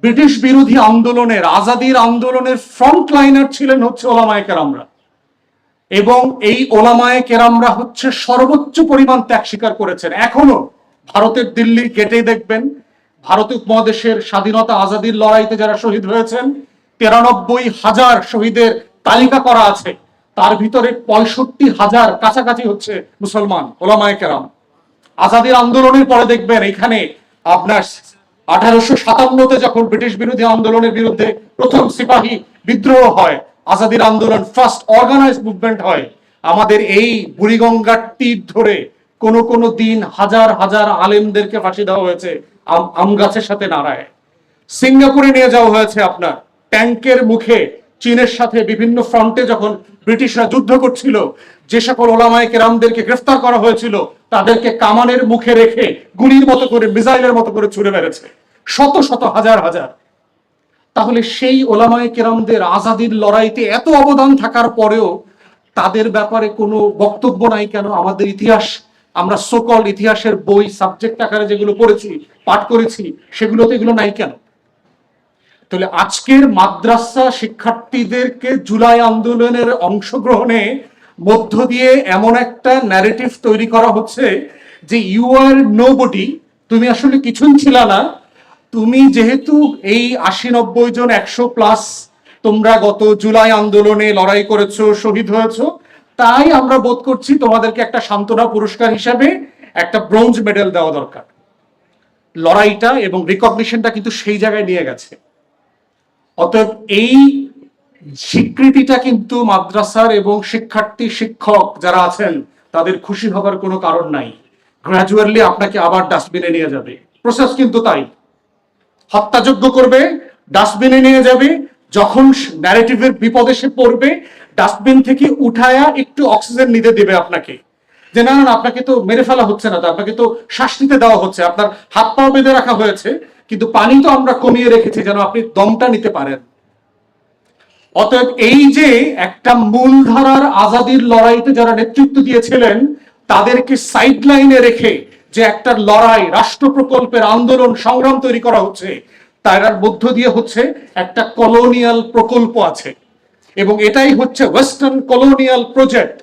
British বিরোধী আন্দোলনের, আজাদির আন্দোলনের ফ্রন্ট লাইনার ছিলেন হচ্ছে ওলামায়ে কেরামরা, এবং এই ওলামায়ে কেরামরা হচ্ছে সর্বোচ্চ পরিমাণ ত্যাগ স্বীকার করেছেন। এখনো ভারতের দিল্লির গেটেই দেখবেন ভারত উপমহাদেশের স্বাধীনতা আজাদির লড়াইতে যারা শহীদ হয়েছেন 93,000 শহীদের তালিকা করা আছে, তার ভিতরে 65,000 কাছাকাছি হচ্ছে মুসলমান ওলামায়ে কেরাম। আজাদির আন্দোলনের পরে দেখবেন এখানে আপনার 1857-তে যখন ব্রিটিশ বিরোধী আন্দোলনের বিরুদ্ধে প্রথম সিপাহী বিদ্রোহ হয়, আজাদির আন্দোলন ফার্স্ট অর্গানাইজ মুভমেন্ট হয়, আমাদের এই বুড়িগঙ্গার তীর ধরে কোন দিন হাজার হাজার আলেমদেরকে ফাঁসি দেওয়া হয়েছে আম গাছের সাথে নাড়ায়। সিঙ্গাপুরে নিয়ে যাওয়া হয়েছে আপনার ট্যাঙ্কের মুখে, চীনের সাথে বিভিন্ন ফ্রন্টে যখন ব্রিটিশরা যুদ্ধ করছিল, যে সকল ওলামায়ে কেরামদেরকে গ্রেফতার করা হয়েছিল তাদেরকে কামানের মুখে রেখে গুলির মতো করে, মিসাইলের মতো করে ছুড়ে মেরেছে, শত শত হাজার হাজার। তাহলে সেই ওলামায়ে কেরামদের আজাদির লড়াইতে এত অবদান থাকার পরেও তাদের ব্যাপারে কোনো বক্তব্য নাই কেন? আমাদের ইতিহাস, আমরা সকল ইতিহাসের বই সাবজেক্ট আকারে যেগুলো পড়েছি, পাঠ করেছি, সেগুলোতে এগুলো নাই কেন? তাহলে আজকের মাদ্রাসা শিক্ষার্থীদেরকে জুলাই আন্দোলনের অংশগ্রহণে মধ্য দিয়ে এমন একটা ন্যারেটিভ তৈরি করা হচ্ছে যে ইউ আর নোবডি, তুমি আসলে কিছুই ছিল না, তুমি যেহেতু এই 80-90 জন 100+ তোমরা গত জুলাই আন্দোলনে লড়াই করেছো, শহীদ হয়েছো, তাই আমরা বোধ করছি তোমাদেরকে একটা সান্ত্বনা পুরস্কার হিসাবে একটা ব্রোঞ্জ মেডেল দেওয়া দরকার। লড়াইটা এবং রিকগনিশনটা কিন্তু সেই জায়গায় নিয়ে গেছে। অতএব এই স্বীকৃতিটা কিন্তু মাদ্রাসার এবং শিক্ষার্থী শিক্ষক যারা আছেন তাদের খুশি হবার কোনো কারণ নাই। গ্র্যাজুয়ালি আপনাকে আবার ডাস্টবিনে নিয়ে যাবে, প্রসেস কিন্তু তাই। হত্যাযজ্ঞ করবে, ডাস্টবিনে নিয়ে যাবে, যখন ন্যারেটিভের বিপদে সে পড়বে ডাস্টবিন থেকে উঠায়া একটু অক্সিজেন নিতে দেবে আপনাকে, যে না না আপনাকে তো মেরে ফেলা হচ্ছে না, তো আপনাকে তো শ্বাস নিতে দেওয়া হচ্ছে, আপনার হাত পা বেঁধে রাখা হয়েছে, কিন্তু পানি তো আমরা কমিয়ে রেখেছি যেন আপনি দমটা নিতে পারেন। অতএব এই যে একটা মূলধারার আজাদির লড়াইতে যারা নেতৃত্ব দিয়েছিলেন তাদেরকে সাইড লাইনে রেখে যে একটা লড়াই, রাষ্ট্র প্রকল্পের আন্দোলন, সংগ্রাম তৈরি করা হচ্ছে, তার মধ্য দিয়ে হচ্ছে একটা কলোনিয়াল প্রকল্প আছে, এবং এটাই হচ্ছে ওয়েস্টার্ন কলোনিয়াল প্রজেক্ট,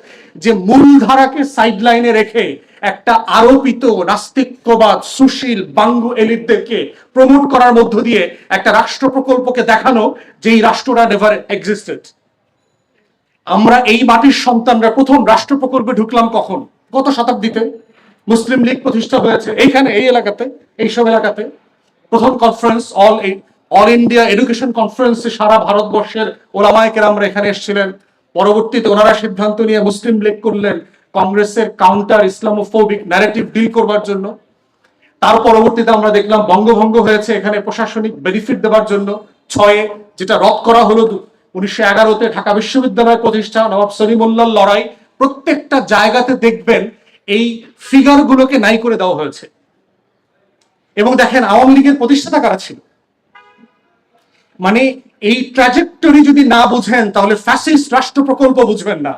যে মূলধারাকে সাইড লাইনে রেখে একটা আরোপিত নাস্তিক্যবাদ, সুশীল বাঙ্গু এলিটদেরকে প্রমোট করার মধ্য দিয়ে একটা রাষ্ট্র প্রকল্পকে দেখানো যে এই রাষ্ট্রটা নেভার এক্সিস্টেড। আমরা এই মাটির সন্তানরা প্রথম রাষ্ট্র প্রকল্পে ঢুকলাম কখন? গত শতাব্দীতে মুসলিম লীগ প্রতিষ্ঠা হয়েছে এইখানে, এই এলাকাতে, এইসব এলাকাতে। প্রথম কনফারেন্স অল ইন্ডিয়া এডুকেশন কনফারেন্সে সারা ভারতবর্ষের ওলামায়ে কেরামরা এখানে এসেছিলেন। পরবর্তীতে ওনারা সিদ্ধান্ত নিয়ে মুসলিম লীগ করলেন কংগ্রেসের কাউন্টার ইসলামোফোবিক ন্যারেটিভ ডিল করবার জন্য। তার পরবর্তীতে আমরা দেখলাম বঙ্গভঙ্গ হয়েছে এখানে প্রশাসনিক বেনিফিট দেওয়ার জন্য 6-এ, যেটা রদ করা হলো 1911-তে। ঢাকা বিশ্ববিদ্যালয় প্রতিষ্ঠা, নবাব সলিমুল্লাহর লড়াই, প্রত্যেকটা জায়গাতে দেখবেন এই ফিগারগুলোকে নাই করে দেওয়া হয়েছে। এবং দেখেন আওয়ামী লীগের প্রতিষ্ঠাতা কারা ছিল? মানে এই ট্র্যাজেক্টরি যদি না বুঝেন তাহলে ফ্যাসিস্ট রাষ্ট্র প্রকল্প বুঝবেন না।